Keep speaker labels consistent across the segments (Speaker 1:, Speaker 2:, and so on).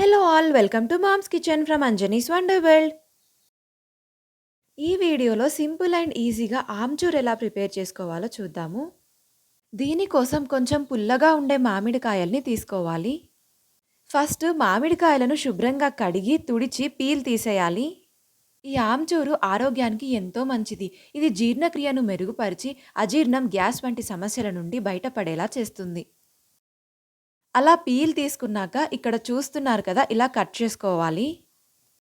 Speaker 1: Hello all welcome to mom's kitchen from Anjani's wonder world. ఈ వీడియోలో simple and ఈజీగా ఆమ్చూర్ ఎలా ప్రిపేర్ చేసుకోవాలో చూద్దాము. దీనికోసం కొంచెం పుల్లగా ఉండే మామిడికాయల్ని తీసుకోవాలి. ఫస్ట్ మామిడికాయలను శుభ్రంగా కడిగి తుడిచి పీల్ తీసేయాలి. ఈ ఆమ్చూరు ఆరోగ్యానికి ఎంతో మంచిది. ఇది జీర్ణక్రియను మెరుగుపరిచి అజీర్ణం, గ్యాస్ వంటి సమస్యల నుండి బయటపడేలా చేస్తుంది. అలా పీల్ తీసుకున్నాక ఇక్కడ చూస్తున్నారు కదా, ఇలా కట్ చేసుకోవాలి.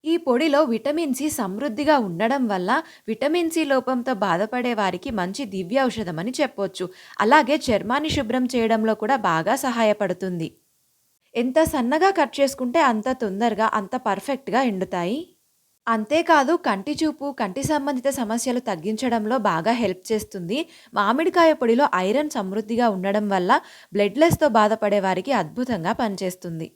Speaker 1: ఈ పొడిలో విటమిన్ సి సమృద్ధిగా ఉండడం వల్ల విటమిన్ సి లోపంతో బాధపడే వారికి మంచి దివ్య ఔషధమని చెప్పొచ్చు. అలాగే చర్మాన్ని శుభ్రం చేయడంలో కూడా బాగా సహాయపడుతుంది. ఎంత సన్నగా కట్ చేసుకుంటే అంత తొందరగా, అంత పర్ఫెక్ట్‌గా ఎండుతాయి. అంతేకాదు కంటి చూపు, కంటి సంబంధిత సమస్యలు తగ్గించడంలో బాగా హెల్ప్ చేస్తుంది. మామిడికాయ పొడిలో ఐరన్ సమృద్ధిగా ఉండడం వల్ల బ్లడ్‌లెస్‌తో బాధపడే వారికి అద్భుతంగా పనిచేస్తుంది.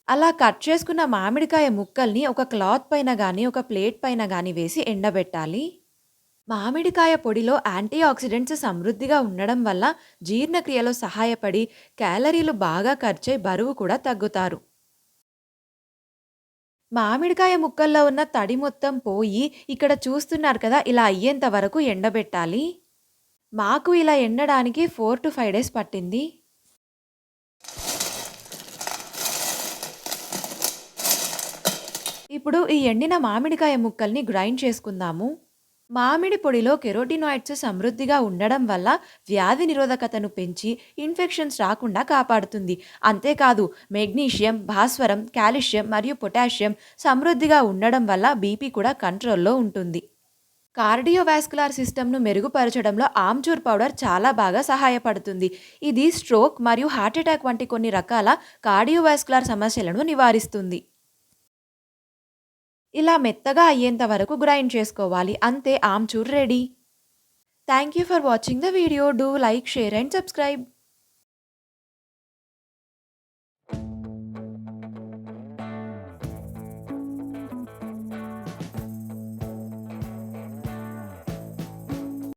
Speaker 1: అలా కట్ చేసుకున్న మామిడికాయ ముక్కల్ని ఒక క్లాత్ పైన గానీ, ఒక ప్లేట్ పైన గానీ వేసి ఎండబెట్టాలి. మామిడికాయ పొడిలో యాంటీ ఆక్సిడెంట్స్ సమృద్ధిగా ఉండడం వల్ల జీర్ణక్రియలో సహాయపడి క్యాలరీలు బాగా ఖర్చయి బరువు కూడా తగ్గుతారు. మామిడికాయ ముక్కల్లో ఉన్న తడి మొత్తం పోయి ఇక్కడ చూస్తున్నారు కదా, ఇలా అయ్యేంత వరకు ఎండబెట్టాలి. మాకు ఇలా ఎండడానికి 4-5 డేస్ పట్టింది. ఇప్పుడు ఈ ఎండిన మామిడికాయ ముక్కల్ని గ్రైండ్ చేసుకుందాము. మామిడి పొడిలో కెరోటినాయిడ్స్ సమృద్ధిగా ఉండడం వల్ల వ్యాధి నిరోధకతను పెంచి ఇన్ఫెక్షన్స్ రాకుండా కాపాడుతుంది. అంతేకాదు మెగ్నీషియం, భాస్వరం, కాల్షియం మరియు పొటాషియం సమృద్ధిగా ఉండడం వల్ల బీపీ కూడా కంట్రోల్లో ఉంటుంది. కార్డియోవాస్కులర్ సిస్టమ్‌ను మెరుగుపరచడంలో ఆమ్చూర్ పౌడర్ చాలా బాగా సహాయపడుతుంది. ఇది స్ట్రోక్ మరియు హార్ట్ అటాక్ వంటి కొన్ని రకాల కార్డియోవాస్కులర్ సమస్యలను నివారిస్తుంది. ఇలా మెత్తగా అయ్యేంత వరకు గ్రైండ్ చేసుకోవాలి. అంతే, amchur ready. Thank you for watching the video. Do like, share and subscribe.